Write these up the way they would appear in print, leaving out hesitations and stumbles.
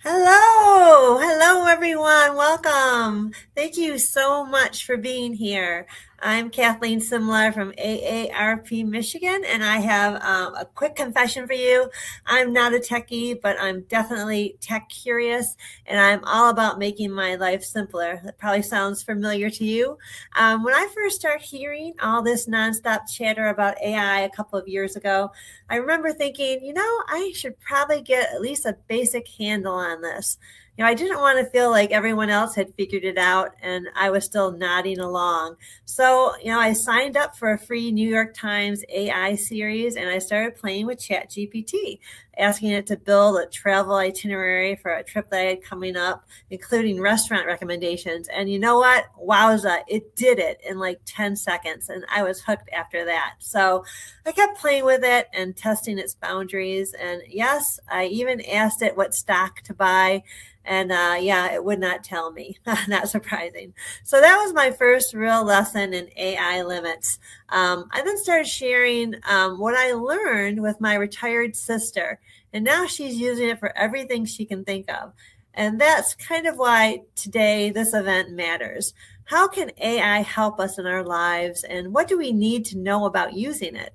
Hello everyone. Welcome. Thank you so much for being here. I'm Kathleen Simler from AARP Michigan, and I have a quick confession for you. I'm not a techie, but I'm definitely tech curious, and I'm all about making my life simpler. That probably sounds familiar to you. When I first started hearing all this nonstop chatter about AI a couple of years ago, I remember thinking, I should probably get at least a basic handle on this. I didn't want to feel like everyone else had figured it out and I was still nodding along. So, I signed up for a free New York Times AI series and I started playing with ChatGPT, asking it to build a travel itinerary for a trip that I had coming up, including restaurant recommendations. And you know what? Wowza, it did it in like 10 seconds and I was hooked after that. So I kept playing with it and testing its boundaries. And yes, I even asked it what stock to buy. And yeah, it would not tell me. Not surprising. So that was my first real lesson in AI limits. I then started sharing what I learned with my retired sister. And now she's using it for everything she can think of. And that's kind of why today this event matters. How can AI help us in our lives? And what do we need to know about using it?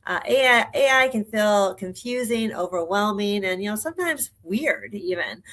AI can feel confusing, overwhelming, and sometimes weird. Even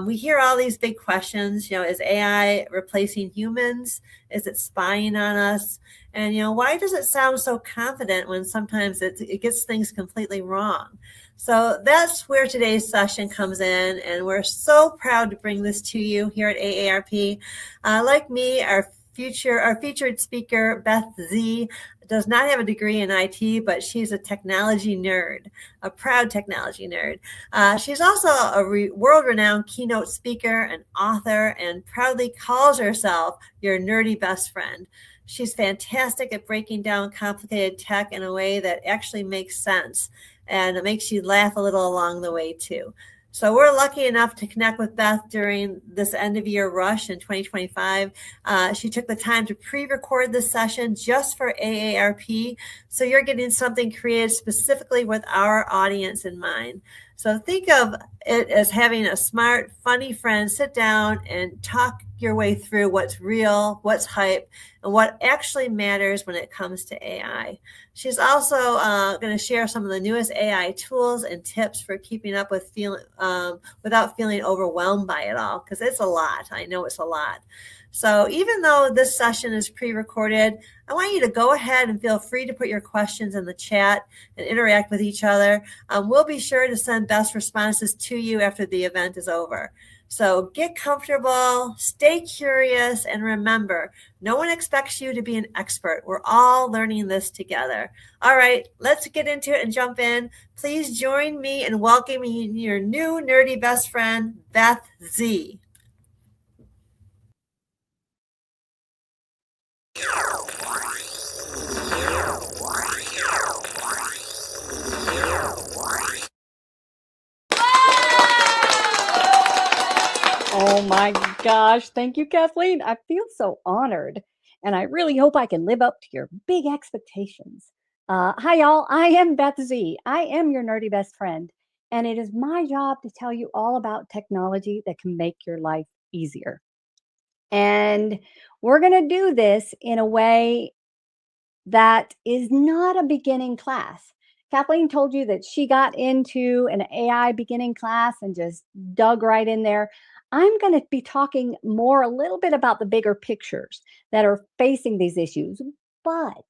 we hear all these big questions. Is AI replacing humans? Is it spying on us? And why does it sound so confident when sometimes it gets things completely wrong? So that's where today's session comes in, and we're so proud to bring this to you here at AARP. Like me, our featured speaker, Beth Z, does not have a degree in IT, but she's a technology nerd, a proud technology nerd. She's also a world-renowned keynote speaker and author and proudly calls herself your nerdy best friend. She's fantastic at breaking down complicated tech in a way that actually makes sense, and it makes you laugh a little along the way too. So we're lucky enough to connect with Beth during this end of year rush in 2025. She took the time to pre-record this session just for AARP. So you're getting something created specifically with our audience in mind. So think of it as having a smart, funny friend sit down and talk your way through what's real, what's hype, and what actually matters when it comes to AI. She's also going to share some of the newest AI tools and tips for keeping up with without feeling overwhelmed by it all, because it's a lot. I know it's a lot. So even though this session is pre-recorded, I want you to go ahead and feel free to put your questions in the chat and interact with each other. We'll be sure to send best responses to you after the event is over. So get comfortable, stay curious, and remember, no one expects you to be an expert. We're all learning this together. All right, let's get into it and jump in. Please join me in welcoming your new nerdy best friend, Beth Z. Oh my gosh. Thank you, Kathleen. I feel so honored. And I really hope I can live up to your big expectations. Hi, y'all. I am Beth Z. I am your nerdy best friend. And it is my job to tell you all about technology that can make your life easier. And we're going to do this in a way that is not a beginning class. Kathleen told you that she got into an AI beginning class and just dug right in there. I'm going to be talking more a little bit about the bigger pictures that are facing these issues. But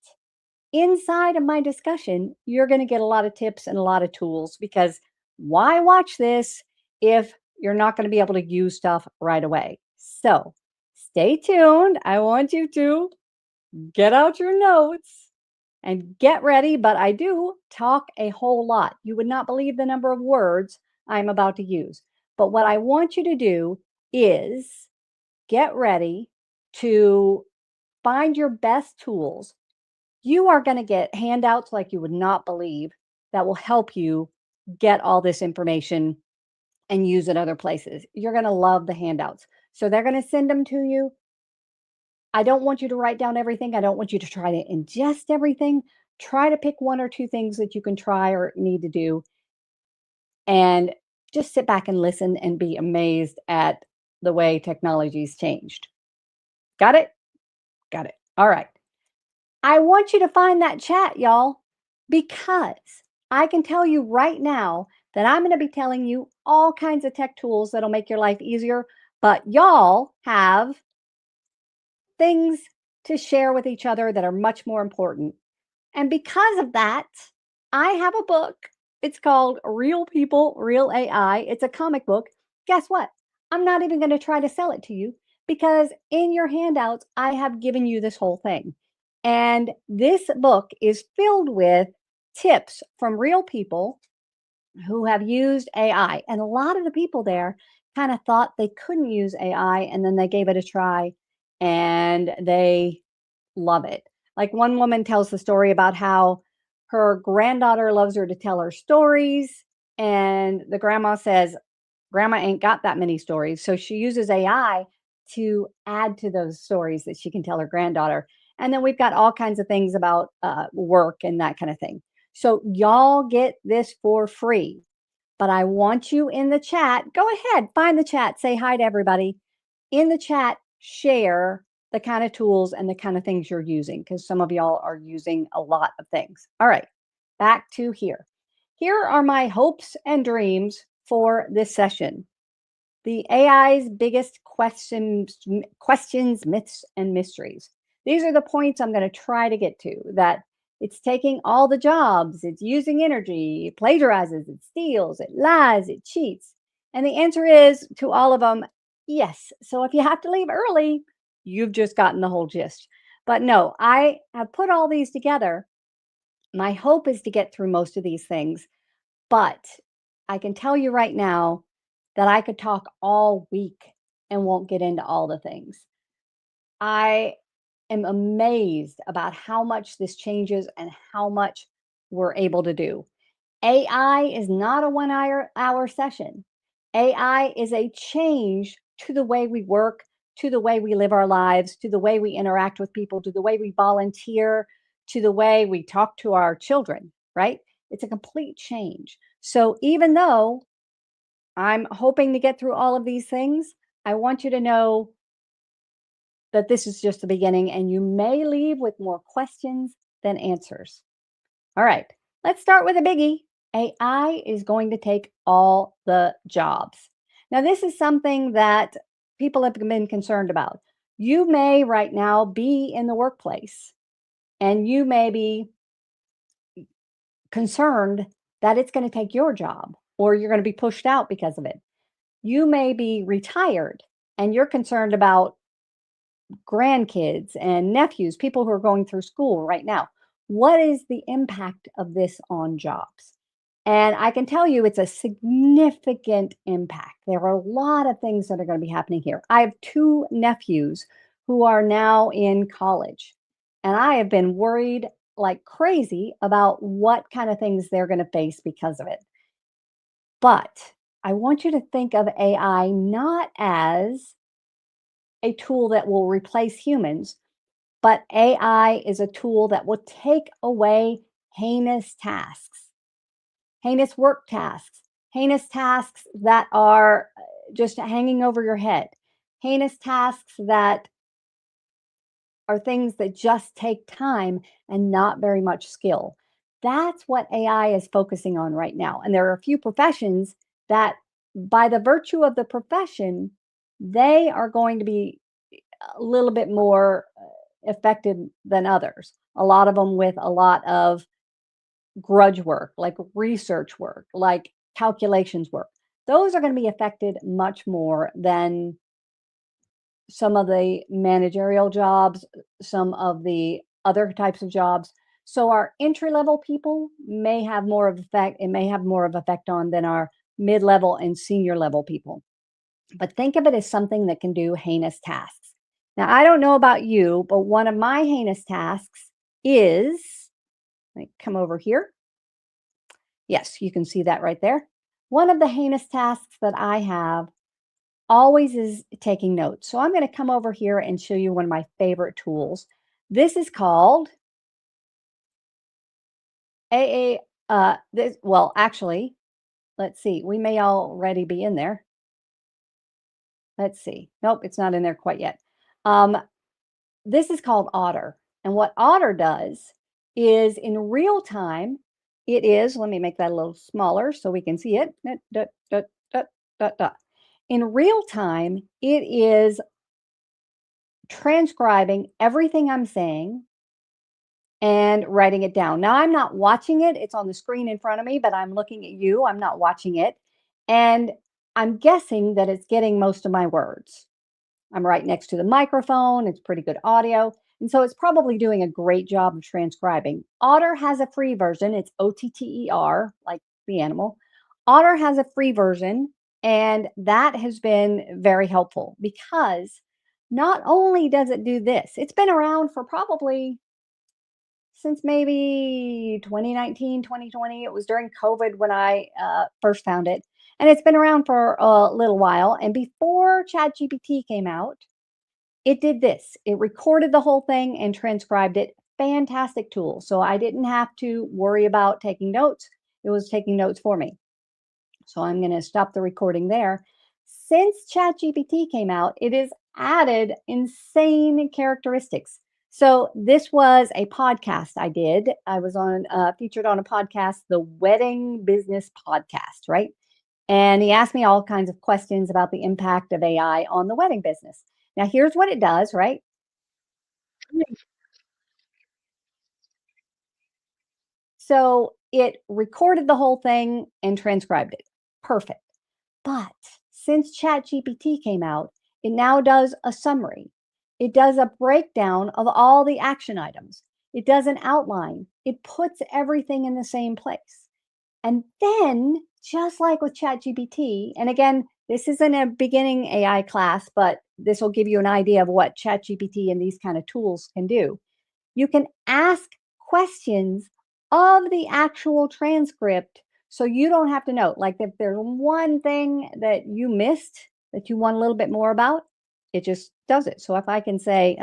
inside of my discussion, you're going to get a lot of tips and a lot of tools, because why watch this if you're not going to be able to use stuff right away? So stay tuned. I want you to get out your notes and get ready. But I do talk a whole lot. You would not believe the number of words I'm about to use. But what I want you to do is get ready to find your best tools. You are going to get handouts like you would not believe that will help you get all this information and use it other places. You're going to love the handouts. So they're going to send them to you. I don't want you to write down everything. I don't want you to try to ingest everything. Try to pick one or two things that you can try or need to do. And just sit back and listen and be amazed at the way technology's changed. Got it? Got it. All right. I want you to find that chat, y'all, because I can tell you right now that I'm going to be telling you all kinds of tech tools that'll make your life easier, but y'all have things to share with each other that are much more important. And because of that, I have a book. It's called Real People, Real AI. It's a comic book. Guess what? I'm not even going to try to sell it to you because in your handouts, I have given you this whole thing. And this book is filled with tips from real people who have used AI. And a lot of the people there kind of thought they couldn't use AI and then they gave it a try and they love it. Like one woman tells the story about how her granddaughter loves her to tell her stories. And the grandma says, Grandma ain't got that many stories. So she uses AI to add to those stories that she can tell her granddaughter. And then we've got all kinds of things about work and that kind of thing. So y'all get this for free. But I want you in the chat. Go ahead, find the chat, say hi to everybody. In the chat, share the kind of tools and the kind of things you're using because some of y'all are using a lot of things. All right, back to here. Here are my hopes and dreams for this session. The AI's biggest questions, myths, and mysteries. These are the points I'm going to try to get to. That it's taking all the jobs, it's using energy, it plagiarizes, it steals, it lies, it cheats. And the answer is to all of them, yes. So if you have to leave early, you've just gotten the whole gist. But no, I have put all these together. My hope is to get through most of these things. But I can tell you right now that I could talk all week and won't get into all the things. I am amazed about how much this changes and how much we're able to do. AI is not a 1 hour session. AI is a change to the way we work, to the way we live our lives, to the way we interact with people, to the way we volunteer, to the way we talk to our children, right? It's a complete change. So even though I'm hoping to get through all of these things, I want you to know that this is just the beginning and you may leave with more questions than answers. All right, let's start with a biggie. AI is going to take all the jobs. Now, this is something that people have been concerned about. You may right now be in the workplace and you may be concerned that it's going to take your job or you're going to be pushed out because of it. You may be retired and you're concerned about grandkids and nephews, people who are going through school right now. What is the impact of this on jobs? And I can tell you it's a significant impact. There are a lot of things that are going to be happening here. I have 2 nephews who are now in college, and I have been worried like crazy about what kind of things they're going to face because of it. But I want you to think of AI not as a tool that will replace humans, but AI is a tool that will take away heinous tasks, heinous work tasks, heinous tasks that are just hanging over your head, heinous tasks that are things that just take time and not very much skill. That's what AI is focusing on right now. And there are a few professions that, by the virtue of the profession, they are going to be a little bit more affected than others. A lot of them with a lot of grudge work, like research work, like calculations work. Those are going to be affected much more than some of the managerial jobs, some of the other types of jobs. So our entry level people may have more of effect. It may have more of effect on than our mid level and senior level people. But think of it as something that can do heinous tasks. Now, I don't know about you, but one of my heinous tasks is, let me come over here. Yes, you can see that right there. One of the heinous tasks that I have always is taking notes. So I'm going to come over here and show you one of my favorite tools. This is called AA. Well, actually, let's see, we may already be in there. Let's see. Nope, it's not in there quite yet. This is called Otter. And what Otter does is in real time, it is, let me make that a little smaller so we can see it. In real time, it is transcribing everything I'm saying and writing it down. Now, I'm not watching it. It's on the screen in front of me, but I'm looking at you. I'm not watching it. And I'm guessing that it's getting most of my words. I'm right next to the microphone. It's pretty good audio. And so it's probably doing a great job of transcribing. Otter has a free version. It's OTTER, like the animal. Otter has a free version, and that has been very helpful because not only does it do this, it's been around for probably since maybe 2019, 2020. It was during COVID when I first found it. And it's been around for a little while. And before ChatGPT came out, it did this. It recorded the whole thing and transcribed it. Fantastic tool. So I didn't have to worry about taking notes. It was taking notes for me. So I'm going to stop the recording there. Since ChatGPT came out, it has added insane characteristics. So this was a podcast I did. I was on featured on a podcast, the Wedding Business Podcast, right? And he asked me all kinds of questions about the impact of AI on the wedding business. Now, here's what it does, right? So it recorded the whole thing and transcribed it. Perfect. But since ChatGPT came out, it now does a summary. It does a breakdown of all the action items. It does an outline. It puts everything in the same place. And then, just like with ChatGPT, and again, this isn't a beginning AI class, but this will give you an idea of what ChatGPT and these kind of tools can do. You can ask questions of the actual transcript so you don't have to know. Like if there's one thing that you missed that you want a little bit more about, it just does it. So if I can say,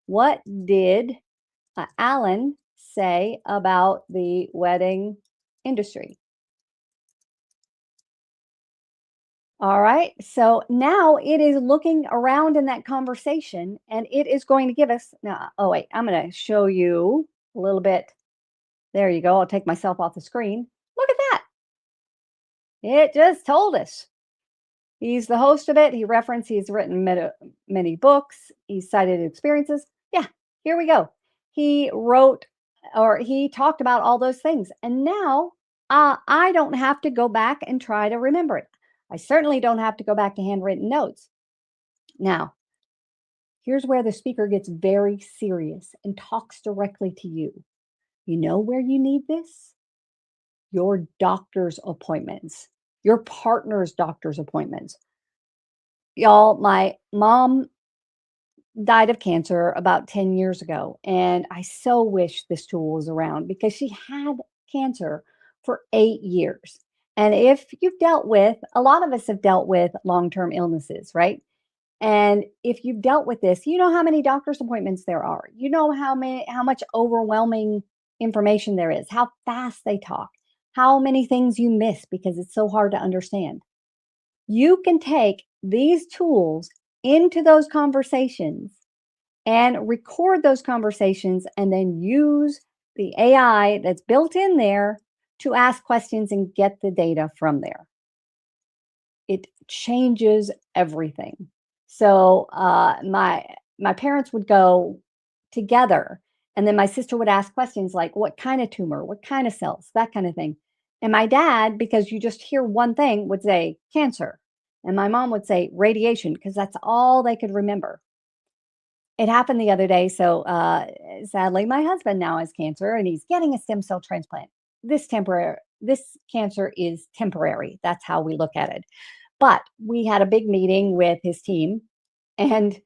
what did Alan say about the wedding industry? All right. So now it is looking around in that conversation and it is going to give us now. Oh, wait, I'm going to show you a little bit. There you go. I'll take myself off the screen. Look at that. It just told us. He's the host of it. He's written many books. He's cited experiences. Yeah, here we go. He wrote or he talked about all those things. And now I don't have to go back and try to remember it. I certainly don't have to go back to handwritten notes. Now, here's where the speaker gets very serious and talks directly to you. You know where you need this? Your doctor's appointments, your partner's doctor's appointments. Y'all, my mom died of cancer about 10 years ago, and I so wish this tool was around because she had cancer for 8 years. And if you've dealt with, a lot of us have dealt with long term illnesses, right? And if you've dealt with this, you know how many doctor's appointments there are. You know how much overwhelming information there is, how fast they talk, how many things you miss because it's so hard to understand. You can take these tools into those conversations and record those conversations and then use the AI that's built in there to ask questions and get the data from there. It changes everything. So my parents would go together, and then my sister would ask questions like, "What kind of tumor? What kind of cells?" That kind of thing. And my dad, because you just hear one thing, would say cancer, and my mom would say radiation because that's all they could remember. It happened the other day. So sadly, my husband now has cancer, and he's getting a stem cell transplant. This cancer is temporary. That's how we look at it. But we had a big meeting with his team. And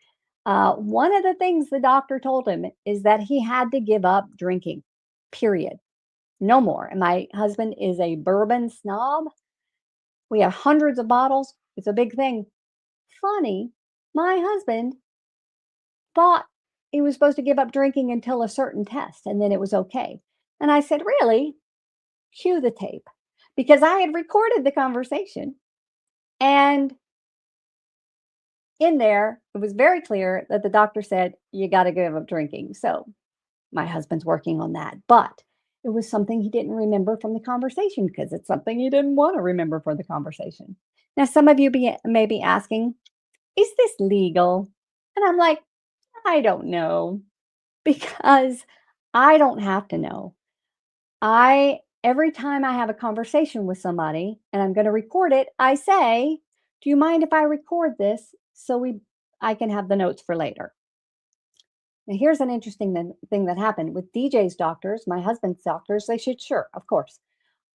one of the things the doctor told him is that he had to give up drinking, period. No more. And my husband is a bourbon snob. We have hundreds of bottles. It's a big thing. Funny, my husband thought he was supposed to give up drinking until a certain test and then it was okay. And I said, really? Cue the tape. because I had recorded the conversation. And in there, it was very clear that the doctor said, you got to give up drinking. So my husband's working on that. But it was something he didn't remember from the conversation because it's something he didn't want to remember from the conversation. Now, some of you may be asking, is this legal? And I'm like, I don't know, because I don't have to know. Every time I have a conversation with somebody and I'm going to record it, I say, do you mind if I record this so I can have the notes for later? Now, here's an interesting thing that happened with DJ's doctors, my husband's doctors. They said, sure, of course.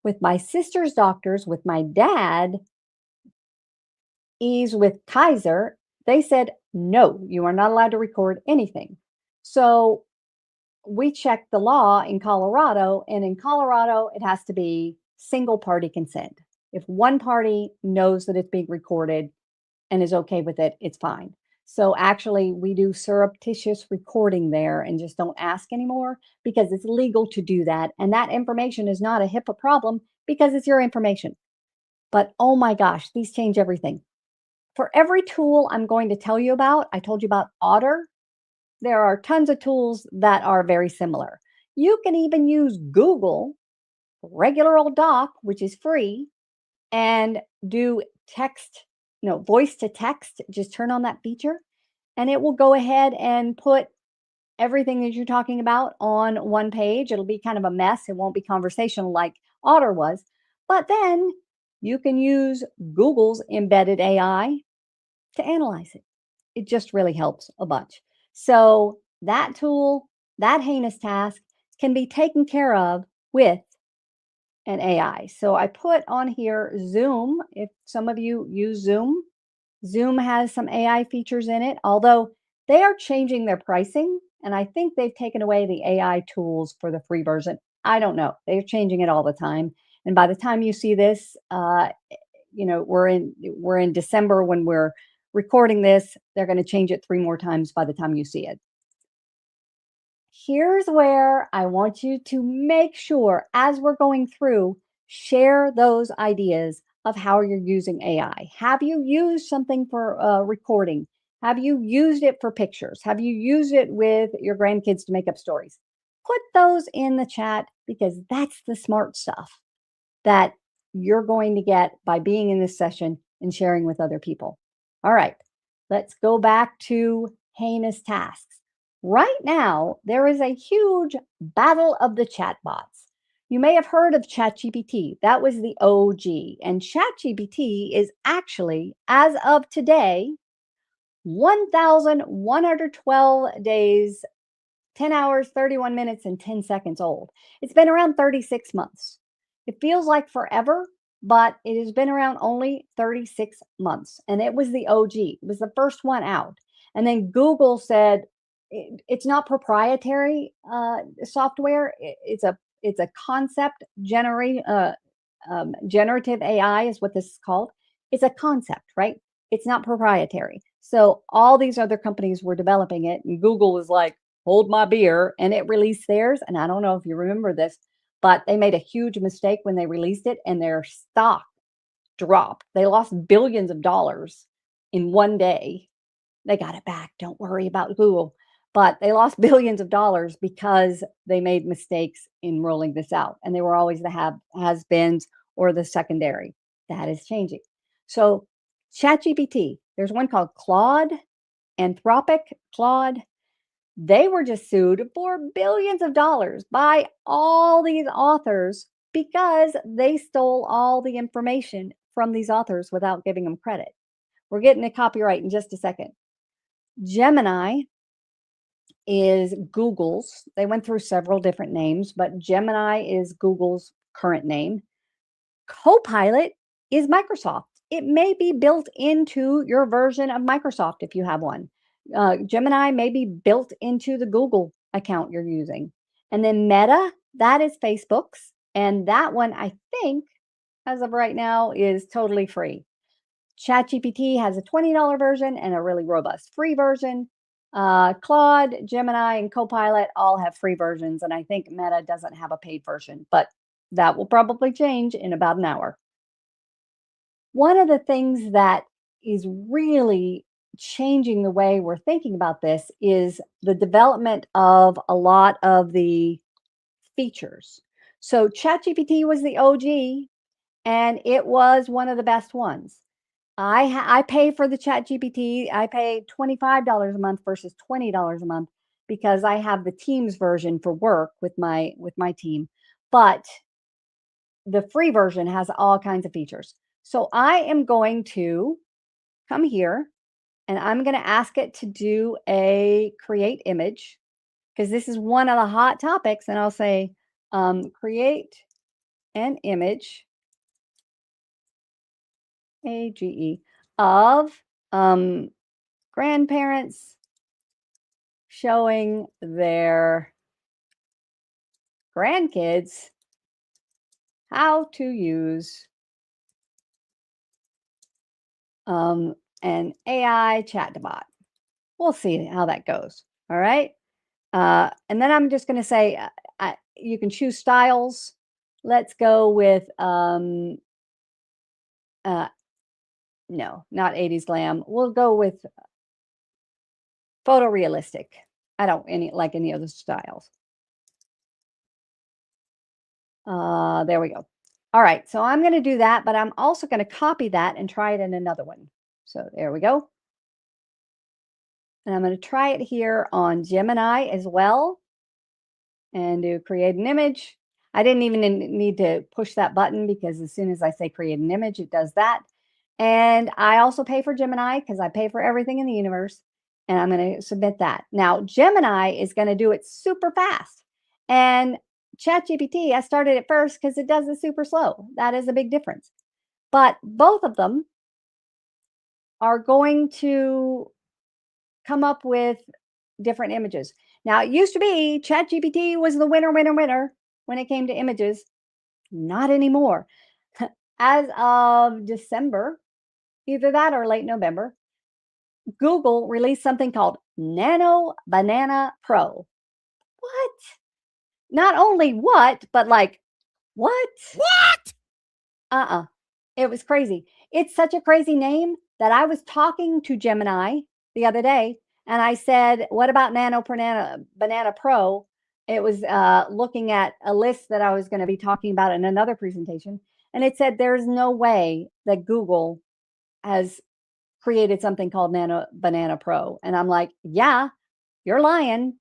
With my sister's doctors, with my dad, he's with Kaiser, they said, no, you are not allowed to record anything. So we checked the law in Colorado, and in Colorado, it has to be single party consent. If one party knows that it's being recorded and is okay with it, it's fine. So actually, we do surreptitious recording there and just don't ask anymore because it's legal to do that. And that information is not a HIPAA problem because it's your information. But oh my gosh, these change everything. For every tool I'm going to tell you about, I told you about Otter. There are tons of tools that are very similar. You can even use Google, regular old doc, which is free, and do voice to text. Just turn on that feature and it will go ahead and put everything that you're talking about on one page. It'll be kind of a mess. It won't be conversational like Otter was. But then you can use Google's embedded AI to analyze it. It just really helps a bunch. So that tool, that heinous task can be taken care of with an AI. So I put on here Zoom. If some of you use Zoom, Zoom has some AI features in it, although they are changing their pricing. And I think they've taken away the AI tools for the free version. I don't know. They're changing it all the time. And by the time you see this, we're in December when we're recording this. They're going to change it 3 more times by the time you see it. Here's where I want you to make sure, as we're going through, share those ideas of how you're using AI. Have you used something for recording? Have you used it for pictures? Have you used it with your grandkids to make up stories? Put those in the chat because that's the smart stuff that you're going to get by being in this session and sharing with other people. All right, let's go back to heinous tasks. Right now, there is a huge battle of the chatbots. You may have heard of ChatGPT. That was the OG. And ChatGPT is actually, as of today, 1,112 days, 10 hours, 31 minutes, and 10 seconds old. It's been around 36 months. It feels like forever, but it has been around only 36 months. And it was the OG. It was the first one out. And then Google said, it's not proprietary software. It's a concept generative AI is what this is called. It's a concept, right? It's not proprietary. So all these other companies were developing it, and Google was like, hold my beer, and it released theirs. And I don't know if you remember this, but they made a huge mistake when they released it, and their stock dropped. They lost billions of dollars in one day. They got it back. Don't worry about Google. But they lost billions of dollars because they made mistakes in rolling this out. And they were always the has-beens or the secondary. That is changing. So ChatGPT, there's one called Claude, Anthropic Claude. They were just sued for billions of dollars by all these authors because they stole all the information from these authors without giving them credit. We're getting a copyright in just a second. Gemini is Google's. They went through several different names, but Gemini is Google's current name. Copilot is Microsoft. It may be built into your version of Microsoft if you have one. Gemini may be built into the Google account you're using. And then Meta, that is Facebook's. And that one, I think, as of right now, is totally free. ChatGPT has a $20 version and a really robust free version. Claude, Gemini, and Copilot all have free versions. And I think Meta doesn't have a paid version. But That will probably change in about an hour. One of the things that is really changing the way we're thinking about this is the development of a lot of the features. So ChatGPT was the OG, and it was one of the best ones. I pay for the ChatGPT. I pay $25 a month versus $20 a month because I have the Teams version for work with my team. But the free version has all kinds of features. So I am going to come here and I'm going to ask it to do a create image because this is one of the hot topics. And I'll say, create an image, AGE, of grandparents showing their grandkids how to use an AI chatbot. We'll see how that goes. All right. And then I'm just going to say you can choose styles. Let's go with no, not 80s glam. We'll go with photorealistic. I don't like any other styles. There we go. All right, so I'm going to do that, but I'm also going to copy that and try it in another one. So there we go. And I'm going to try it here on Gemini as well and do create an image. I didn't even need to push that button because as soon as I say create an image, it does that. And I also pay for Gemini because I pay for everything in the universe. And I'm going to submit that. Now, Gemini is going to do it super fast. And ChatGPT, I started it first because it does it super slow. That is a big difference. But both of them are going to come up with different images. Now, it used to be ChatGPT was the winner when it came to images. Not anymore. As of December, either that or late November, Google released something called Nano Banana Pro. What? Not only what, but like, what? What? It was crazy. It's such a crazy name that I was talking to Gemini the other day and I said, what about Banana Pro? It was looking at a list that I was going to be talking about in another presentation. And it said, there's no way that Google has created something called Nano Banana Pro. And I'm like, yeah, you're lying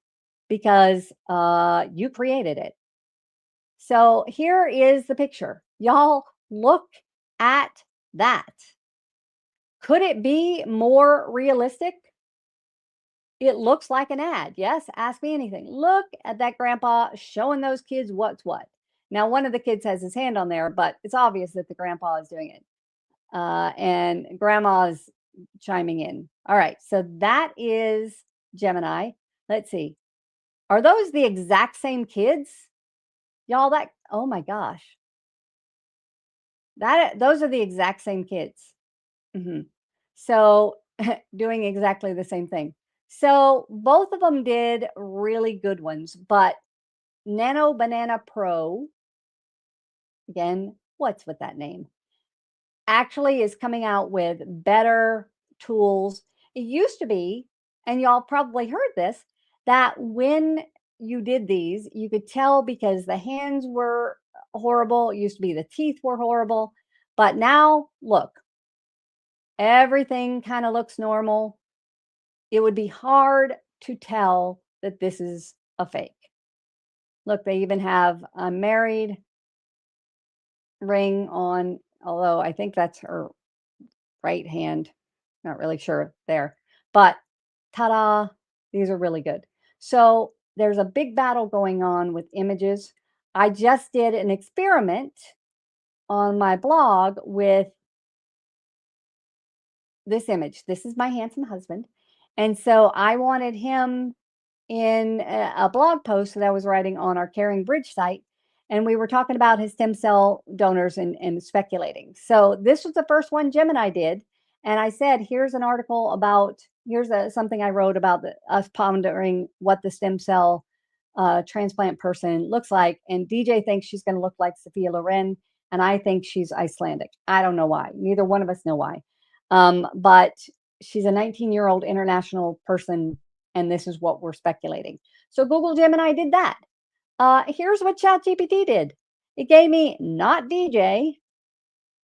because you created it. So here is the picture. Y'all look at that. Could it be more realistic? It looks like an ad. Yes, ask me anything. Look at that grandpa showing those kids what's what. Now, one of the kids has his hand on there, but it's obvious that the grandpa is doing it. And grandma's chiming in. All right, so that is Gemini. Let's see. Are those the exact same kids? Y'all, oh my gosh. Those are the exact same kids. So doing exactly the same thing. So both of them did really good ones, but Nano Banana Pro, again, what's with that name? Actually is coming out with better tools. It used to be, and y'all probably heard this, that when you did these, you could tell because the hands were horrible. It used to be the teeth were horrible. But now, look, everything kind of looks normal. It would be hard to tell that this is a fake. Look, they even have a married ring on, although I think that's her right hand. Not really sure there, but ta-da, these are really good. So there's a big battle going on with images. I just did an experiment on my blog with this image. This is my handsome husband. And so I wanted him in a blog post that I was writing on our Caring Bridge site. And we were talking about his stem cell donors and speculating. So this was the first one Gemini did. And I said, here's an article about, here's something I wrote about us pondering what the stem cell transplant person looks like. And DJ thinks she's going to look like Sophia Loren, and I think she's Icelandic. I don't know why. Neither one of us know why. But she's a 19-year-old international person, and this is what we're speculating. So Google Gemini did that. Here's what ChatGPT did. It gave me not DJ.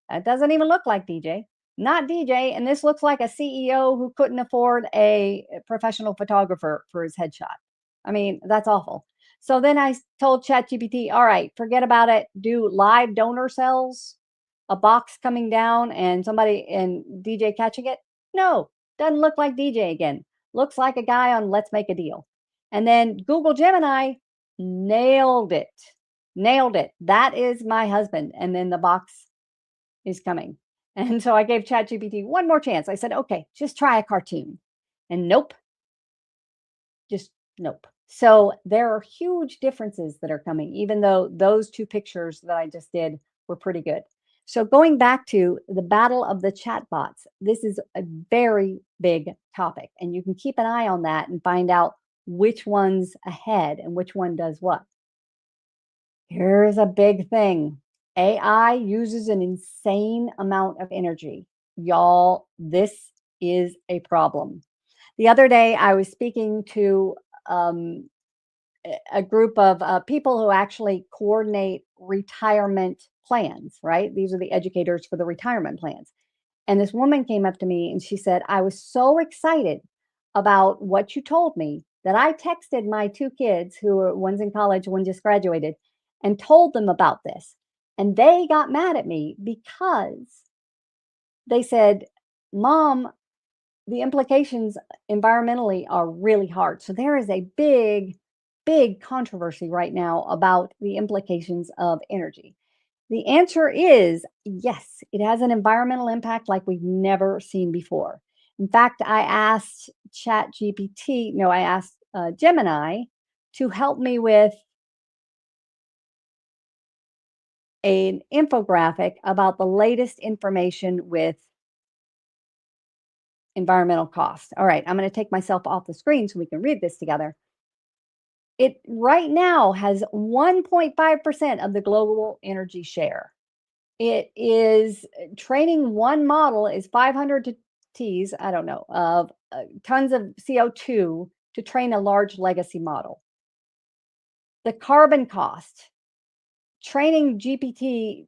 That doesn't even look like DJ. Not DJ. And this looks like a CEO who couldn't afford a professional photographer for his headshot. I mean, that's awful. So then I told ChatGPT, all right, forget about it. Do live donor cells, a box coming down and somebody and DJ catching it. No, doesn't look like DJ again. Looks like a guy on Let's Make a Deal. And then Google Gemini nailed it. Nailed it. That is my husband. And then the box is coming. And so I gave ChatGPT one more chance. I said, okay, just try a cartoon. And nope. Just nope. So there are huge differences that are coming, even though those two pictures that I just did were pretty good. So going back to the battle of the chatbots, this is a very big topic. And you can keep an eye on that and find out which one's ahead and which one does what. Here's a big thing. AI uses an insane amount of energy. Y'all, this is a problem. The other day, I was speaking to a group of people who actually coordinate retirement plans, right? These are the educators for the retirement plans. And this woman came up to me and she said, I was so excited about what you told me that I texted my two kids, who are one's in college, one just graduated, and told them about this. And they got mad at me because they said, Mom, the implications environmentally are really hard. So there is a big, big controversy right now about the implications of energy. The answer is yes, it has an environmental impact like we've never seen before. In fact, I asked I asked Gemini to help me with an infographic about the latest information with environmental costs. All right, I'm going to take myself off the screen so we can read this together. It right now has 1.5% of the global energy share. It is training one model is 500 T's, I don't know, of tons of CO2 to train a large legacy model. The carbon cost, training GPT-3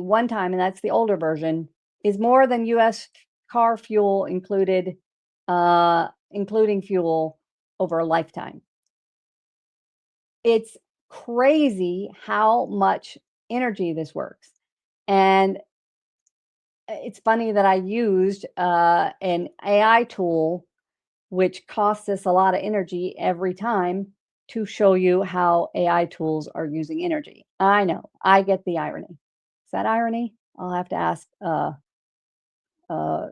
one time, and that's the older version, is more than US car fuel included, including fuel over a lifetime. It's crazy how much energy this works. And it's funny that I used an AI tool, which costs us a lot of energy every time, to show you how AI tools are using energy. I know, I get the irony. Is that irony? I'll have to ask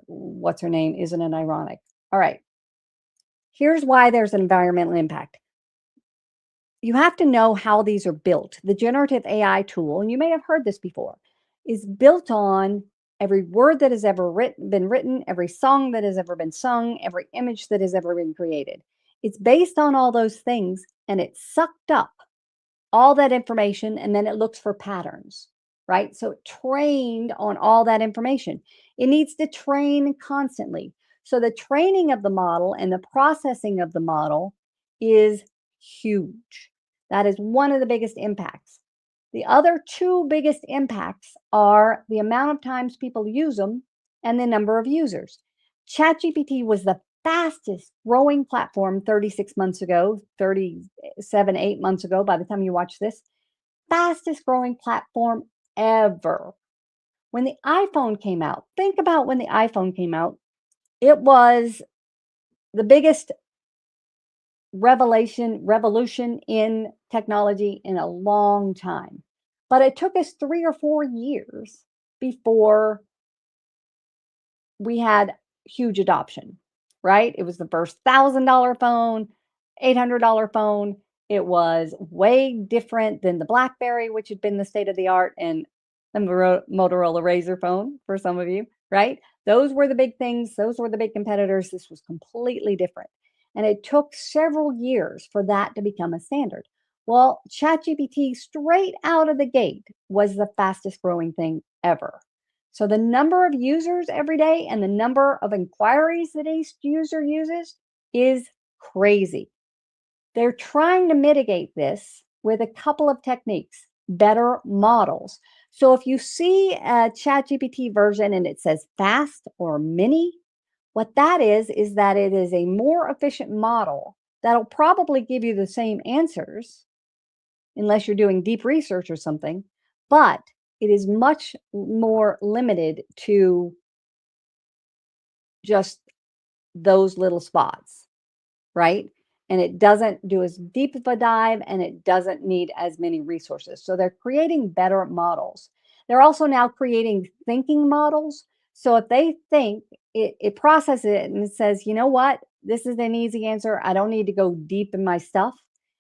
what's her name? Isn't it ironic? All right. Here's why there's an environmental impact. You have to know how these are built. The generative AI tool, and you may have heard this before, is built on every word that has ever been written, every song that has ever been sung, every image that has ever been created. It's based on all those things, and it's sucked up all that information, and then it looks for patterns, right? So it trained on all that information. It needs to train constantly. So the training of the model and the processing of the model is huge. That is one of the biggest impacts. The other two biggest impacts are the amount of times people use them and the number of users. ChatGPT was the fastest growing platform 36 months ago, 37, 8 months ago, by the time you watch this, fastest growing platform ever. When the iPhone came out, think about when the iPhone came out, it was the biggest revolution in technology in a long time. But it took us 3 or 4 years before we had huge adoption, right? It was the first $1,000 phone, $800 phone. It was way different than the BlackBerry, which had been the state of the art, and the Motorola Razr phone for some of you, right? Those were the big things. Those were the big competitors. This was completely different. And it took several years for that to become a standard. Well, ChatGPT straight out of the gate was the fastest growing thing ever. So the number of users every day and the number of inquiries that each user uses is crazy. They're trying to mitigate this with a couple of techniques, better models. So if you see a ChatGPT version and it says fast or mini, what that is that it is a more efficient model that'll probably give you the same answers, unless you're doing deep research or something, but it is much more limited to just those little spots, right? And it doesn't do as deep of a dive and it doesn't need as many resources. So they're creating better models. They're also now creating thinking models. So if they think, it processes it and it says, you know what, this is an easy answer. I don't need to go deep in my stuff.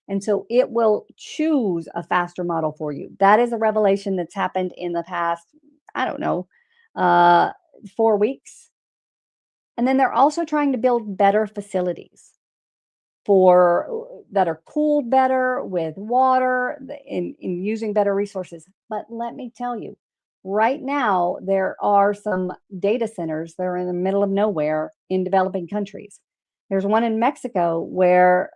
And so it will choose a faster model for you. That is a revelation that's happened in the past, I don't know, 4 weeks. And then they're also trying to build better facilities for that are cooled better with water in using better resources. But let me tell you, right now there are some data centers that are in the middle of nowhere in developing countries. There's one in Mexico where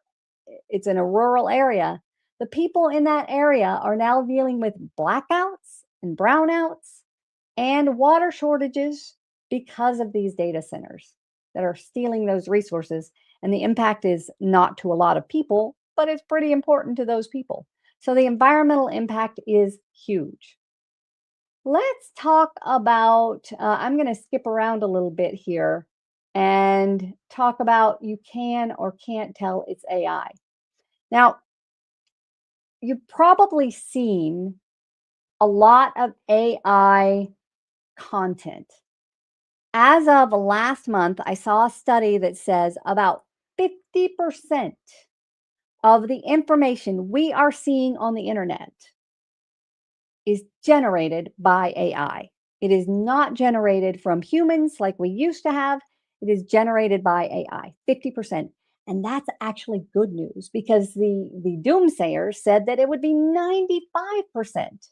it's in a rural area. The people in that area are now dealing with blackouts and brownouts and water shortages because of these data centers that are stealing those resources. And the impact is not to a lot of people, but it's pretty important to those people. So the environmental impact is huge. Let's talk about, I'm going to skip around a little bit here and talk about you can or can't tell it's AI. Now, you've probably seen a lot of AI content. As of last month, I saw a study that says about 50% of the information we are seeing on the internet is generated by AI. It is not generated from humans like we used to have. It is generated by AI, 50%. And that's actually good news because the doomsayers said that it would be 95%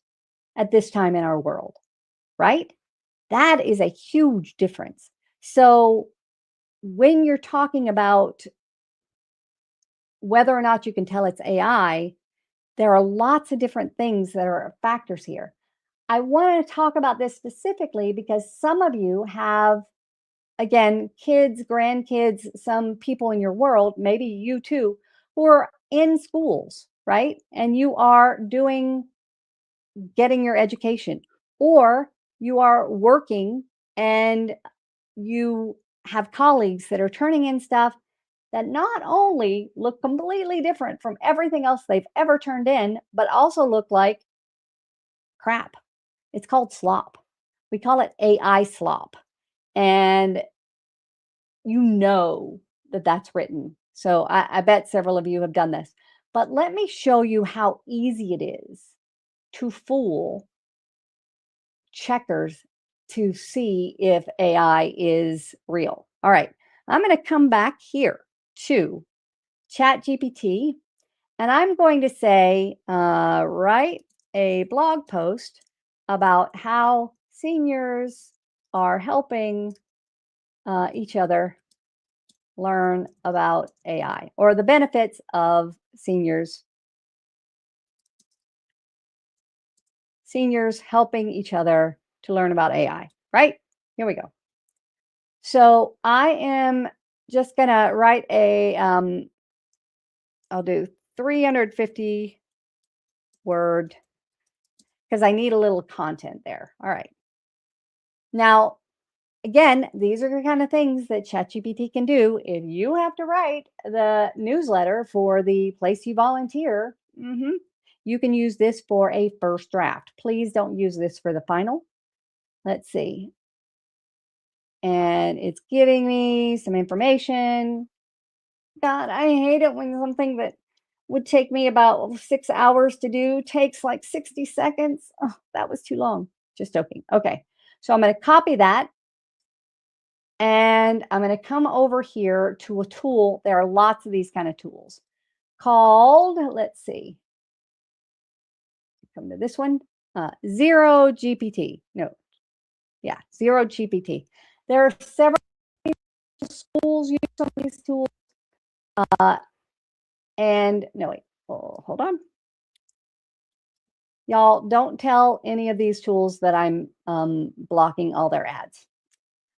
at this time in our world, right? That is a huge difference. So when you're talking about whether or not you can tell it's AI, there are lots of different things that are factors here. I want to talk about this specifically because some of you have, again, kids, grandkids, some people in your world, maybe you too, who are in schools, right? And you are getting your education, or you are working and you have colleagues that are turning in stuff that not only look completely different from everything else they've ever turned in, but also look like crap. It's called slop. We call it AI slop. And you know that that's written. So I bet several of you have done this. But let me show you how easy it is to fool checkers to see if AI is real. All right, I'm going to come back here to ChatGPT, and I'm going to say, write a blog post about how seniors are helping each other learn about AI, or the benefits of seniors helping each other to learn about AI, right? Here we go. So I am just going to write a, I'll do 350 word because I need a little content there. All right. Now, again, these are the kind of things that ChatGPT can do. If you have to write the newsletter for the place you volunteer, you can use this for a first draft. Please don't use this for the final. Let's see. And it's giving me some information. God, I hate it when something that would take me about 6 hours to do takes like 60 seconds. Oh, that was too long. Just joking. Okay. So I'm going to copy that. And I'm going to come over here to a tool. There are lots of these kind of tools called, let's see, come to this one, Zero GPT. No, yeah, Zero GPT. There are several schools use some of these tools. And no, wait, hold on. Y'all, don't tell any of these tools that I'm blocking all their ads.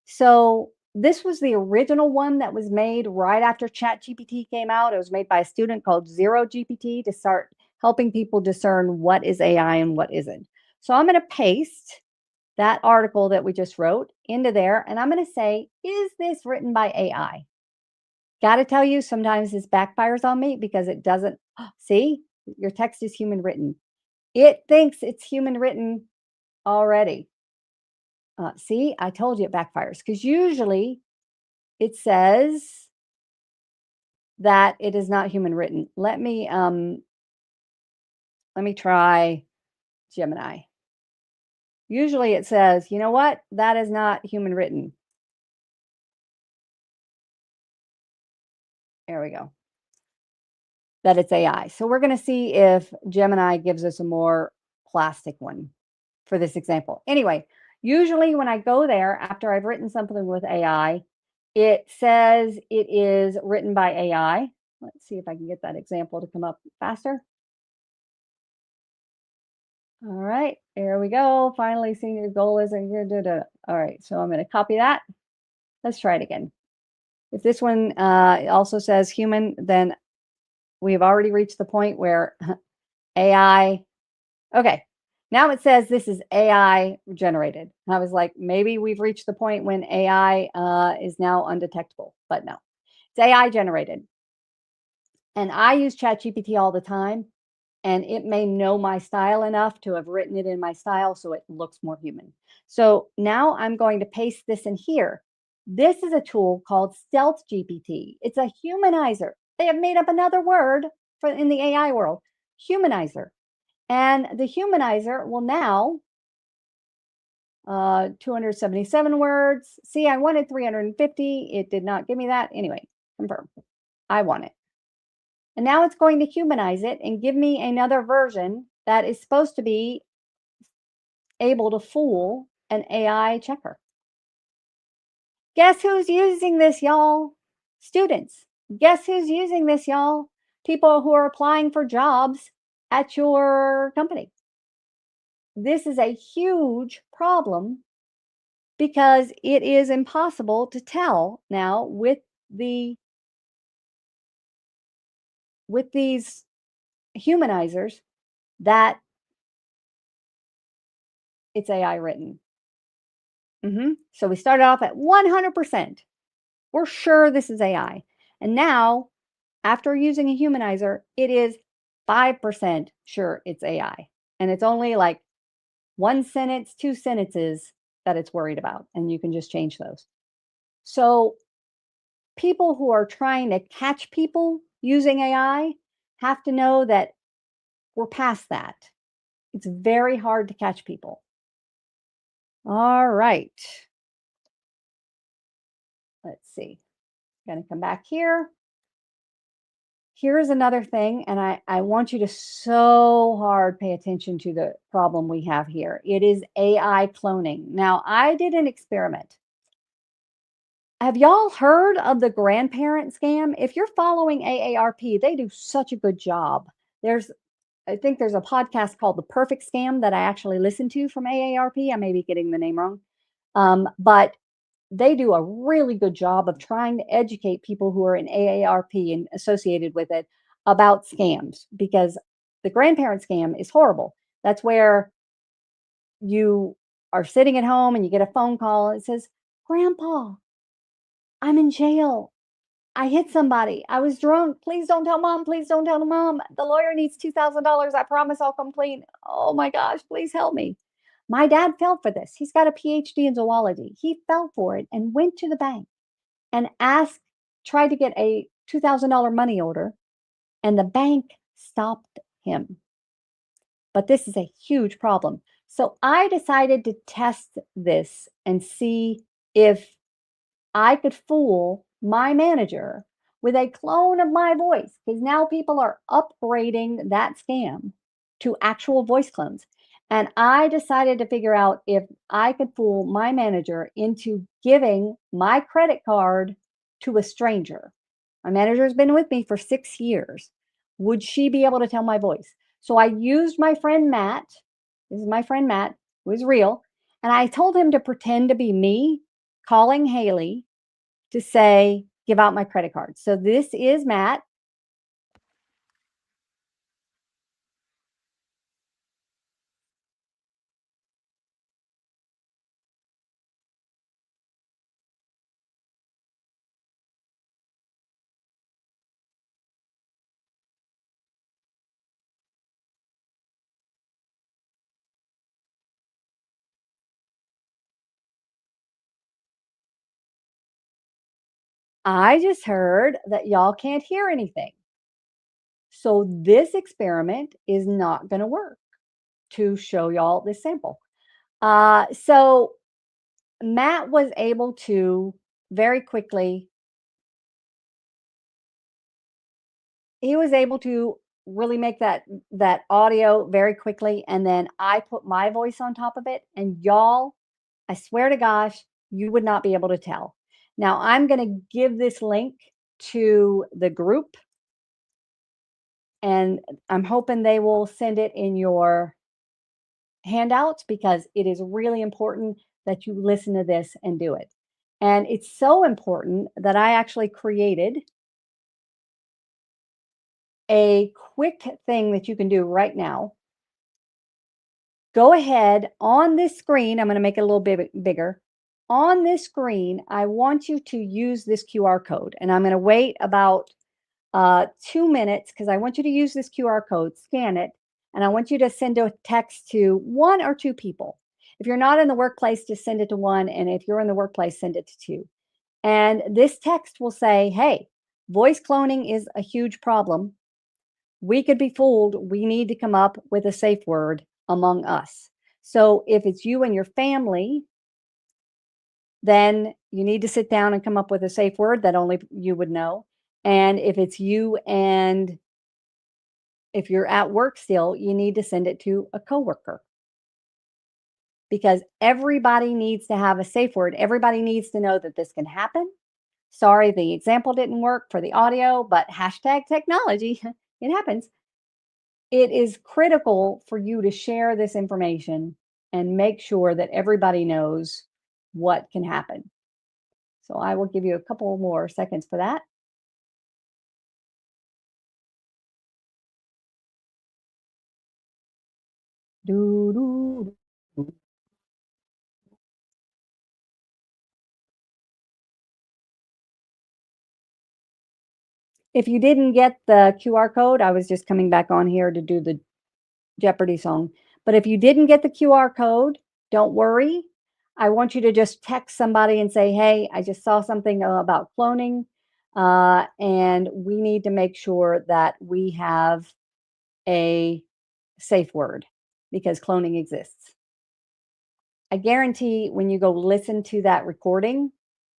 So this was the original one that was made right after ChatGPT came out. It was made by a student called Zero GPT to start helping people discern what is AI and what isn't. So I'm going to paste that article that we just wrote into there, and I'm going to say, is this written by AI? Got to tell you, sometimes this backfires on me because it doesn't. See, your text is human written. It thinks it's human written already. See, I told you it backfires because usually it says that it is not human written. Let me try Gemini. Usually it says, you know what? That is not human written. There we go. That it's AI. So we're going to see if Gemini gives us a more plastic one for this example. Anyway, usually when I go there after I've written something with AI, it says it is written by AI. Let's see if I can get that example to come up faster. All right, there we go. Finally seeing your goal isn't good. All right, so I'm going to copy that. Let's try it again. If this one also says human, then we've already reached the point where AI, okay, now it says this is AI generated. I was like, maybe we've reached the point when AI is now undetectable, but no, it's AI generated. And I use ChatGPT all the time, and it may know my style enough to have written it in my style so it looks more human. So now I'm going to paste this in here. This is a tool called Stealth GPT. It's a humanizer. They have made up another word for in the AI world, humanizer. And the humanizer will now 277 words. See, I wanted 350. It did not give me that. Anyway, confirm. I want it. And now it's going to humanize it and give me another version that is supposed to be able to fool an AI checker. Guess who's using this, y'all? Students. Guess who's using this, y'all? People who are applying for jobs at your company. This is a huge problem because it is impossible to tell now with these humanizers that it's AI written. So we started off at 100%. We're sure this is AI. And now, after using a humanizer, it is 5% sure it's AI. And it's only like one sentence, two sentences that it's worried about. And you can just change those. So people who are trying to catch people using AI have to know that we're past that. It's very hard to catch people. All right. Let's see. I'm going to come back here. Here's another thing, and I want you to so hard pay attention to the problem we have here. It is AI cloning. Now, I did an experiment. Have y'all heard of the grandparent scam? If you're following AARP, they do such a good job. I think there's a podcast called The Perfect Scam that I actually listened to from AARP. I may be getting the name wrong. But they do a really good job of trying to educate people who are in AARP and associated with it about scams, because the grandparent scam is horrible. That's where you are sitting at home and you get a phone call and it says, "Grandpa, I'm in jail. I hit somebody. I was drunk. Please don't tell mom. Please don't tell mom. The lawyer needs $2,000. I promise I'll come clean. Oh my gosh, please help me." My dad fell for this. He's got a PhD in zoology. He fell for it and went to the bank and tried to get a $2,000 money order, and the bank stopped him. But this is a huge problem. So I decided to test this and see if I could fool my manager with a clone of my voice, because now people are upgrading that scam to actual voice clones. And I decided to figure out if I could fool my manager into giving my credit card to a stranger. My manager has been with me for 6 years. Would she be able to tell my voice? So I used my friend Matt. This is my friend Matt, who is real. And I told him to pretend to be me calling Haley to say, give out my credit card. So this is Matt. I just heard that y'all can't hear anything. So this experiment is not going to work to show y'all this sample. So Matt was able to very quickly, he was able to really make that audio very quickly. And then I put my voice on top of it, and y'all, I swear to gosh, you would not be able to tell. Now I'm going to give this link to the group, and I'm hoping they will send it in your handouts, because it is really important that you listen to this and do it. And it's so important that I actually created a quick thing that you can do right now. Go ahead on this screen. I'm going to make it a little bit bigger. On this screen, I want you to use this QR code, and I'm going to wait about 2 minutes, because I want you to use this QR code, scan it, and I want you to send a text to 1 or 2 people. If you're not in the workplace, just send it to 1, and if you're in the workplace, send it to 2. And this text will say, hey, voice cloning is a huge problem. We could be fooled. We need to come up with a safe word among us. So if it's you and your family, then you need to sit down and come up with a safe word that only you would know. And if it's you, and if you're at work still, you need to send it to a coworker, because everybody needs to have a safe word. Everybody needs to know that this can happen. Sorry, the example didn't work for the audio, but hashtag technology, it happens. It is critical for you to share this information and make sure that everybody knows what can happen. So I will give you a couple more seconds for that. Doo, doo, doo. If you didn't get the QR code, I was just coming back on here to do the Jeopardy song. But if you didn't get the QR code, don't worry. I want you to just text somebody and say, hey, I just saw something about cloning, and we need to make sure that we have a safe word, because cloning exists. I guarantee when you go listen to that recording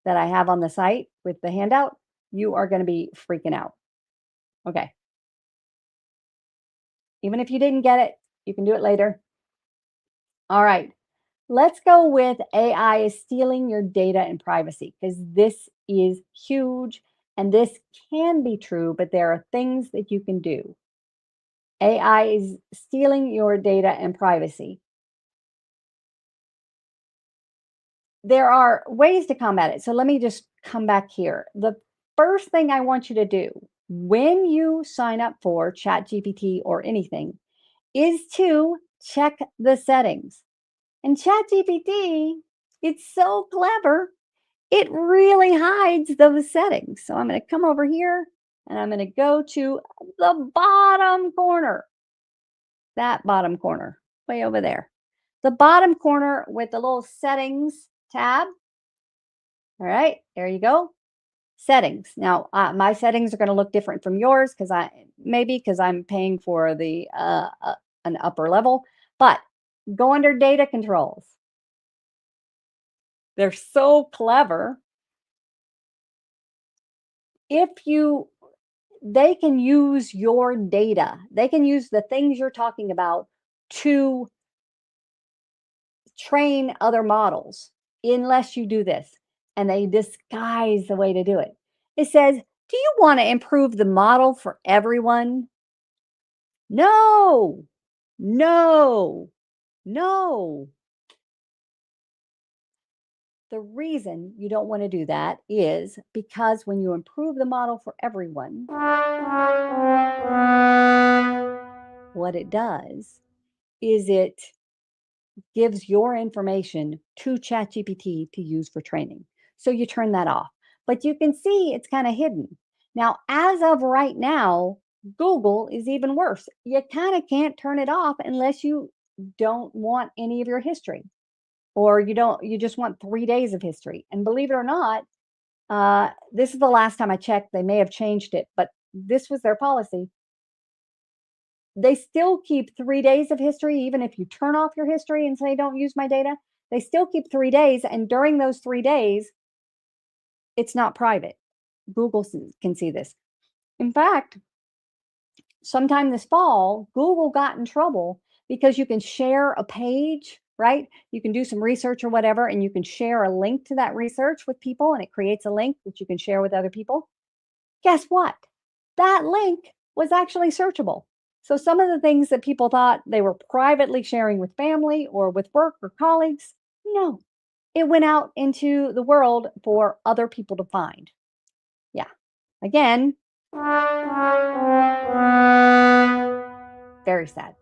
that I have on the site with the handout, you are going to be freaking out. Okay. Even if you didn't get it, you can do it later. All right. Let's go with AI is stealing your data and privacy, because this is huge, and this can be true, but there are things that you can do. AI is stealing your data and privacy. There are ways to combat it. So let me just come back here. The first thing I want you to do when you sign up for ChatGPT or anything is to check the settings. And ChatGPT, it's so clever. It really hides those settings. So I'm going to come over here, and I'm going to go to the bottom corner. That bottom corner, way over there. The bottom corner with the little settings tab. All right, there you go. Settings. Now, my settings are going to look different from yours, because I'm paying for the an upper level. But go under data controls. They're so clever. they can use your data. They can use the things you're talking about to train other models unless you do this. And they disguise the way to do it. It says, do you want to improve the model for everyone? No, no, no. The reason you don't want to do that is because when you improve the model for everyone, what it does is it gives your information to ChatGPT to use for training. So you turn that off. But you can see it's kind of hidden. Now, as of right now, Google is even worse. You kind of can't turn it off unless you don't want any of your history, or you just want 3 days of history. And believe it or not, this is the last time I checked. They may have changed it, but this was their policy. They still keep 3 days of history, even if you turn off your history and say, don't use my data. They still keep 3 days. And during those 3 days, it's not private. Google can see this. In fact, sometime this fall, Google got in trouble because you can share a page, right? You can do some research or whatever, and you can share a link to that research with people, and it creates a link that you can share with other people. Guess what? That link was actually searchable. So some of the things that people thought they were privately sharing with family or with work or colleagues, no, it went out into the world for other people to find. Yeah. Again, very sad.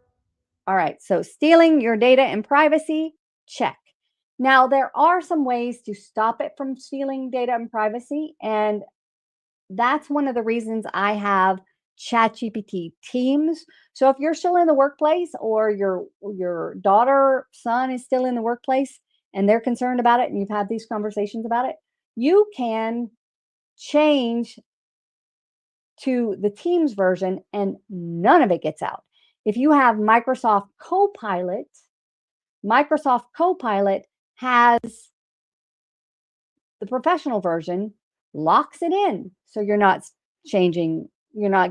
All right. So stealing your data and privacy, check. Now, there are some ways to stop it from stealing data and privacy. And that's one of the reasons I have ChatGPT teams. So if you're still in the workplace, or your daughter, son is still in the workplace and they're concerned about it and you've had these conversations about it, you can change to the Teams version and none of it gets out. If you have Microsoft Copilot has the professional version, locks it in. So you're not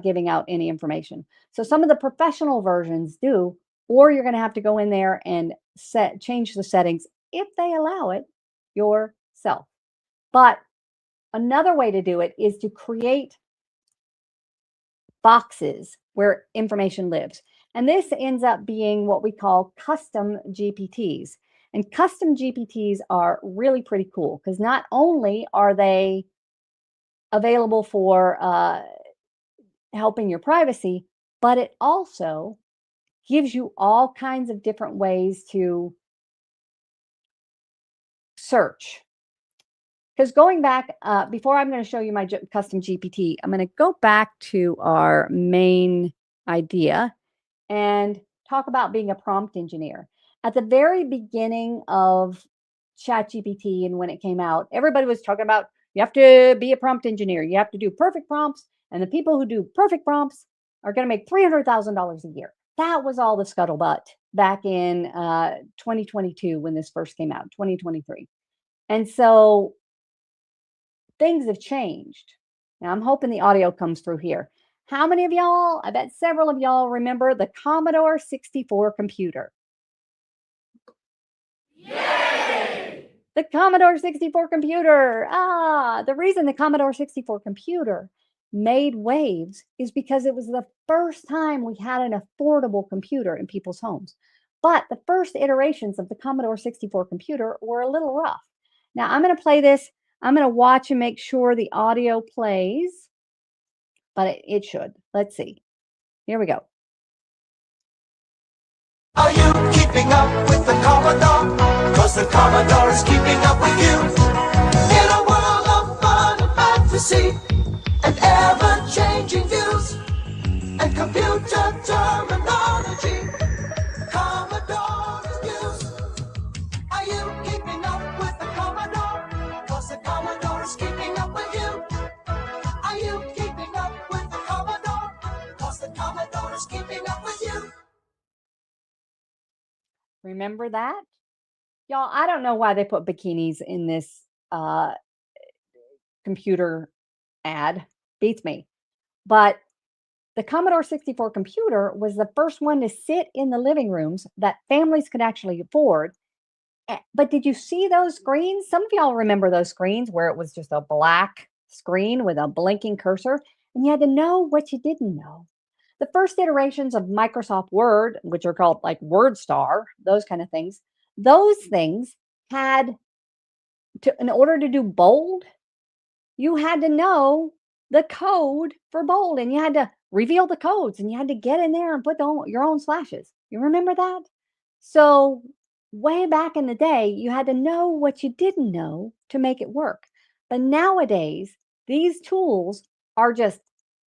giving out any information. So some of the professional versions do, or you're going to have to go in there and change the settings if they allow it yourself. But another way to do it is to create boxes where information lives. And this ends up being what we call custom GPTs. And custom GPTs are really pretty cool because not only are they available for helping your privacy, but it also gives you all kinds of different ways to search. Because going back, before I'm going to show you my custom GPT, I'm going to go back to our main idea and talk about being a prompt engineer. At the very beginning of ChatGPT and when it came out, everybody was talking about you have to be a prompt engineer. You have to do perfect prompts. And the people who do perfect prompts are going to make $300,000 a year. That was all the scuttlebutt back in 2022 when this first came out, 2023. And so things have changed. Now, I'm hoping the audio comes through here. How many of y'all, I bet several of y'all remember the Commodore 64 computer? Yay! The Commodore 64 computer. The reason the Commodore 64 computer made waves is because it was the first time we had an affordable computer in people's homes. But the first iterations of the Commodore 64 computer were a little rough. Now, I'm going to play this. I'm going to watch and make sure the audio plays, but it should. Let's see. Here we go. Are you keeping up with the Commodore? Cause the Commodore is keeping up with you. In a world of fun and fantasy, and ever-changing views, and computer terminology, Commodore is news. Are you keeping up with the Commodore? Cause the Commodore is keeping up with you. Are you keeping up with the Commodore? Cause the Commodore is keeping up with you. Remember that? Y'all, I don't know why they put bikinis in this computer ad. beats me. But the Commodore 64 computer was the first one to sit in the living rooms that families could actually afford. But did you see those screens? Some of y'all remember those screens where it was just a black screen with a blinking cursor, and you had to know what you didn't know. The first iterations of Microsoft Word, which are called like WordStar, those kind of things, those things had to, in order to do bold, you had to know the code for bold, and you had to reveal the codes, and you had to get in there and put your own slashes. You remember that? So way back in the day, you had to know what you didn't know to make it work. But nowadays, these tools are just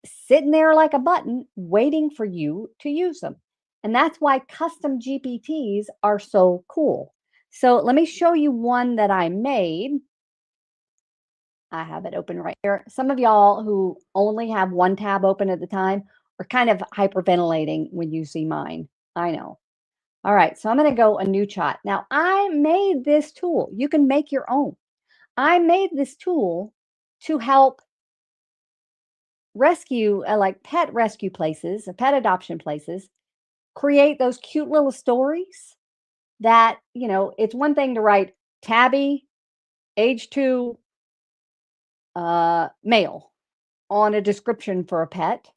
sitting there like a button waiting for you to use them. And that's why custom GPTs are so cool. So let me show you one that I made. I have it open right here. Some of y'all who only have one tab open at the time are kind of hyperventilating when you see mine. I know. All right, so I'm going to go a new chat. Now, I made this tool. You can make your own. I made this tool to help rescue, like pet rescue places, pet adoption places, create those cute little stories that, you know, it's one thing to write Tabby, age 2, male on a description for a pet.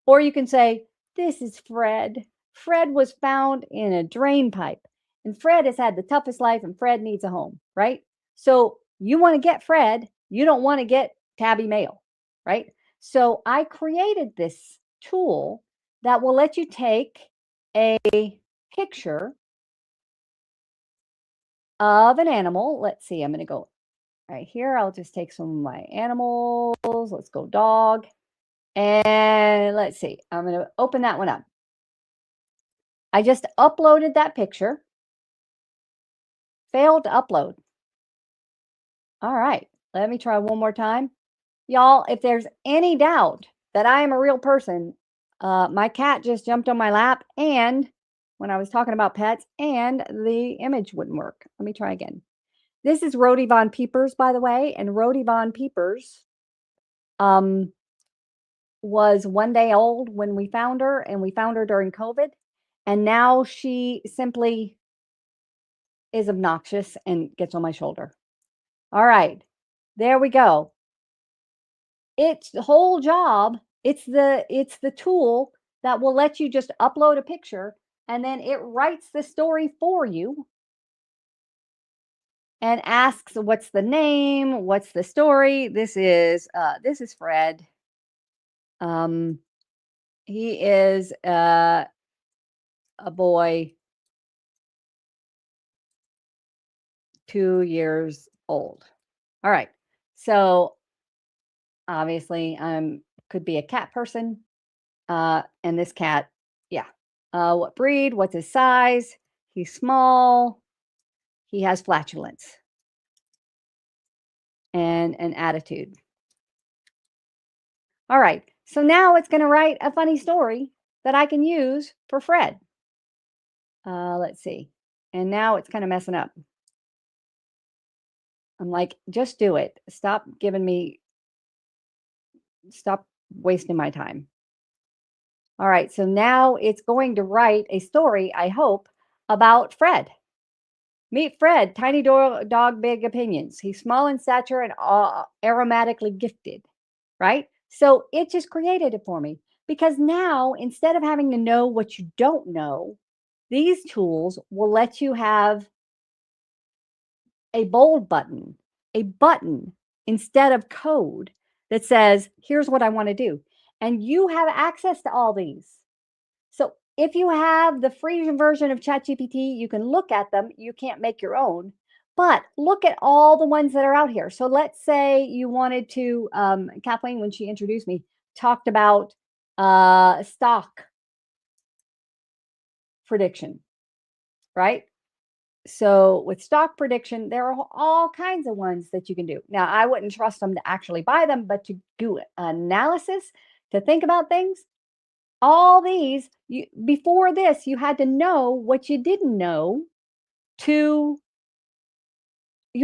Or you can say, this is Fred. Fred was found in a drain pipe, and Fred has had the toughest life, and Fred needs a home, right? So you want to get Fred, you don't want to get Tabby Mail, right? So I created this tool that will let you take a picture of an animal. Let's see, I'm going to go right here. I'll just take some of my animals. Let's go dog. And let's see, I'm going to open that one up. I just uploaded that picture. Failed to upload. All right, let me try one more time. Y'all, if there's any doubt that I am a real person, my cat just jumped on my lap, and when I was talking about pets, and the image wouldn't work. Let me try again. This is Rhodey Von Peepers, by the way, and Rhodey Von Peepers was 1 day old when we found her, and we found her during COVID, and now she simply is obnoxious and gets on my shoulder. All right, there we go. It's the whole job. It's the tool that will let you just upload a picture, and then it writes the story for you and asks what's the name, what's the story. This is Fred. He is a boy 2 years old. All right. So obviously could be a cat person. And this cat, yeah. What breed? What's his size? He's small. He has flatulence and an attitude. All right. So now it's going to write a funny story that I can use for Fred. Let's see. And now it's kind of messing up. I'm like, just do it. Stop wasting my time. All right. So now it's going to write a story, I hope, about Fred. Meet Fred, tiny dog, big opinions. He's small in stature and aromatically gifted, right? So it just created it for me, because now instead of having to know what you don't know, these tools will let you have a bold button, a button instead of code that says, here's what I want to do. And you have access to all these. So if you have the free version of ChatGPT, you can look at them. You can't make your own, but look at all the ones that are out here. So let's say you wanted to, Kathleen, when she introduced me, talked about stock prediction, right? So with stock prediction, there are all kinds of ones that you can do. Now, I wouldn't trust them to actually buy them, but to do analysis, to think about things, all these, before this, you had to know what you didn't know you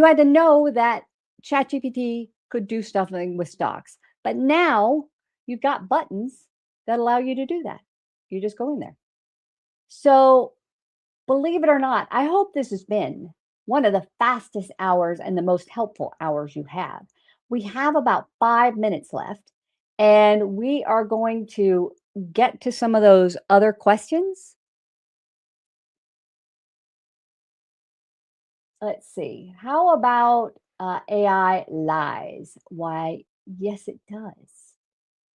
had to know that ChatGPT could do stuff with stocks. But now you've got buttons that allow you to do that. You just go in there. So believe it or not, I hope this has been one of the fastest hours and the most helpful hours you have. We have about 5 minutes left, and we are going to get to some of those other questions. Let's see. How about AI lies? Why, yes, it does.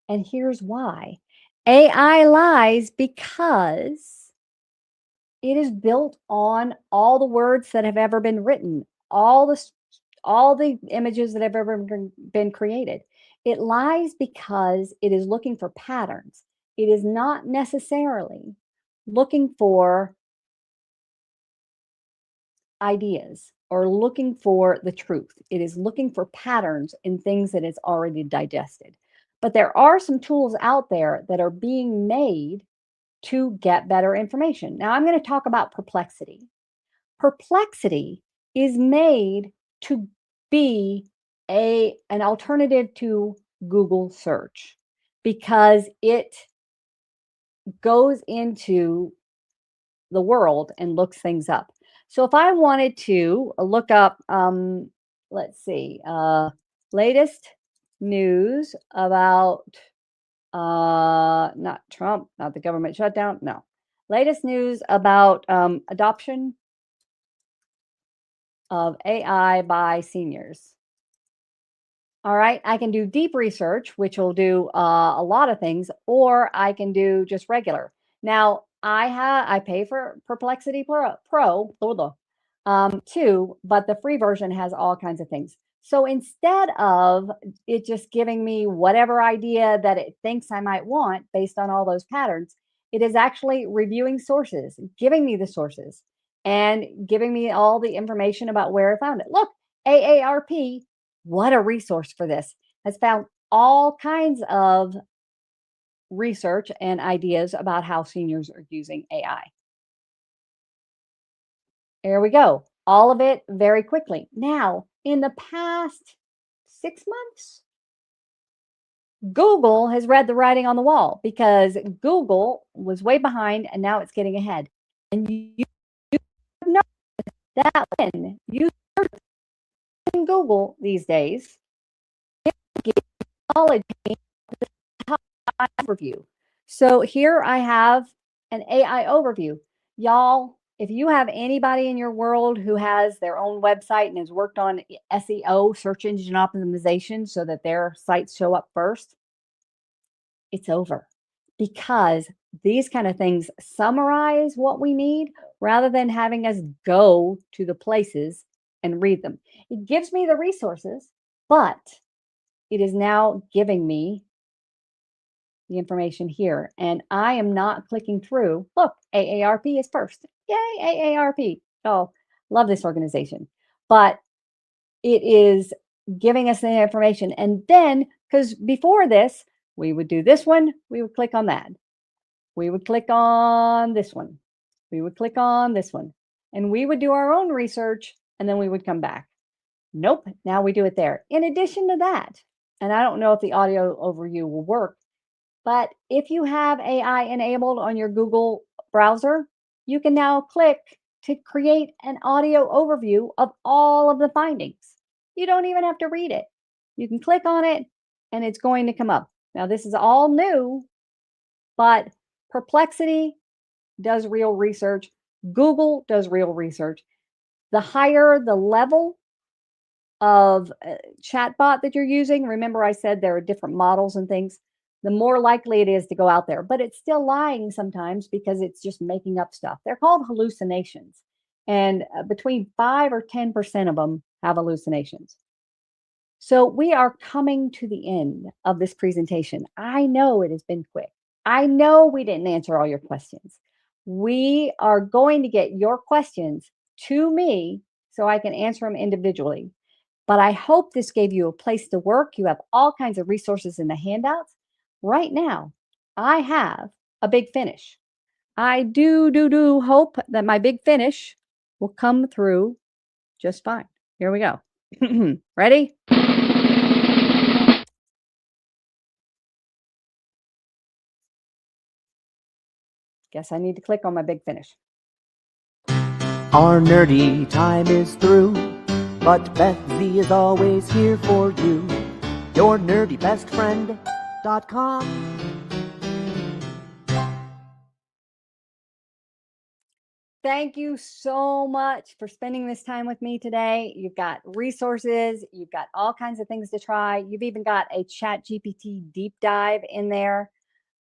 And here's why. AI lies because it is built on all the words that have ever been written, all the images that have ever been created. It lies because it is looking for patterns. It is not necessarily looking for ideas or looking for the truth. It is looking for patterns in things that it's already digested. But there are some tools out there that are being made to get better information. Now, I'm going to talk about Perplexity. Perplexity is made to be an alternative to Google search because it goes into the world and looks things up. So if I wanted to look up, let's see, latest news about not Trump, not the government shutdown, no. Latest news about adoption of AI by seniors. All right, I can do deep research, which will do a lot of things, or I can do just regular. Now, I pay for Perplexity Pro too, but the free version has all kinds of things. So instead of it just giving me whatever idea that it thinks I might want based on all those patterns, it is actually reviewing sources, giving me the sources, and giving me all the information about where I found it. Look, AARP, what a resource for this, has found all kinds of research and ideas about how seniors are using AI. There we go. All of it very quickly. Now, in the past 6 months, Google has read the writing on the wall because Google was way behind and now it's getting ahead. And you know that when you search in Google these days, it gives knowledge overview. So here I have an AI overview. Y'all, if you have anybody in your world who has their own website and has worked on SEO, search engine optimization, so that their sites show up first, it's over, because these kind of things summarize what we need rather than having us go to the places and read them. It gives me the resources, but it is now giving me the information here, and I am not clicking through. Look, AARP is first. Yay, AARP. Oh, love this organization. But it is giving us the information. And then, because before this, we would do this one, we would click on that. We would click on this one. We would click on this one. And we would do our own research, and then we would come back. Nope, now we do it there. In addition to that, and I don't know if the audio overview will work, but if you have AI enabled on your Google browser, you can now click to create an audio overview of all of the findings. You don't even have to read it. You can click on it and it's going to come up. Now, this is all new, but Perplexity does real research. Google does real research. The higher the level of chatbot that you're using, remember I said there are different models and things, the more likely it is to go out there. But it's still lying sometimes because it's just making up stuff. They're called hallucinations. And between 5 or 10% of them have hallucinations. So we are coming to the end of this presentation. I know it has been quick. I know we didn't answer all your questions. We are going to get your questions to me so I can answer them individually. But I hope this gave you a place to work. You have all kinds of resources in the handouts. Right now, I have a big finish. I do hope that my big finish will come through just fine. Here we go. Ready? Guess I need to click on my big finish. Our nerdy time is through, but Beth Z is always here for you. Your nerdybestfriend.com. Thank you so much for spending this time with me today. You've got resources, you've got all kinds of things to try. You've even got a ChatGPT deep dive in there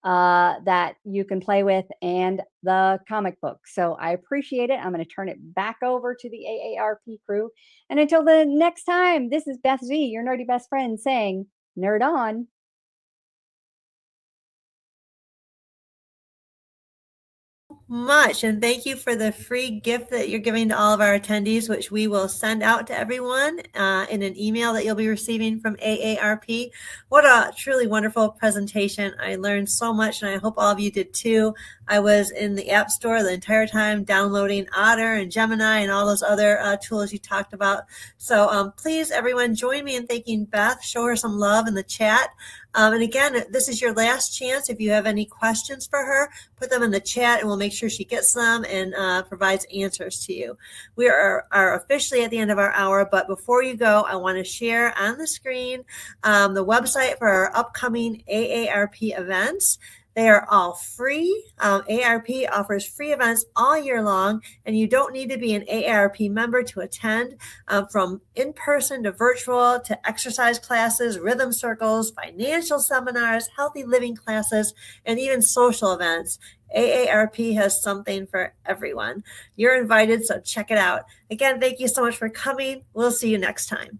that you can play with, and the comic book. So I appreciate it. I'm going to turn it back over to the AARP crew. And until the next time, this is Beth Z, your nerdy best friend, saying, nerd on. Much, and thank you for the free gift that you're giving to all of our attendees, which we will send out to everyone in an email that you'll be receiving from AARP. What a truly wonderful presentation. I learned so much, and I hope all of you did too. I was in the App Store the entire time downloading Otter and Gemini and all those other tools you talked about. So please, everyone, join me in thanking Beth. Show her some love in the chat. And again, this is your last chance. If you have any questions for her, put them in the chat and we'll make sure she gets them and provides answers to you. We are officially at the end of our hour, but before you go, I want to share on the screen the website for our upcoming AARP events. They are all free. AARP offers free events all year long, and you don't need to be an AARP member to attend. From in-person to virtual to exercise classes, rhythm circles, financial seminars, healthy living classes, and even social events. AARP has something for everyone. You're invited, so check it out. Again, thank you so much for coming. We'll see you next time.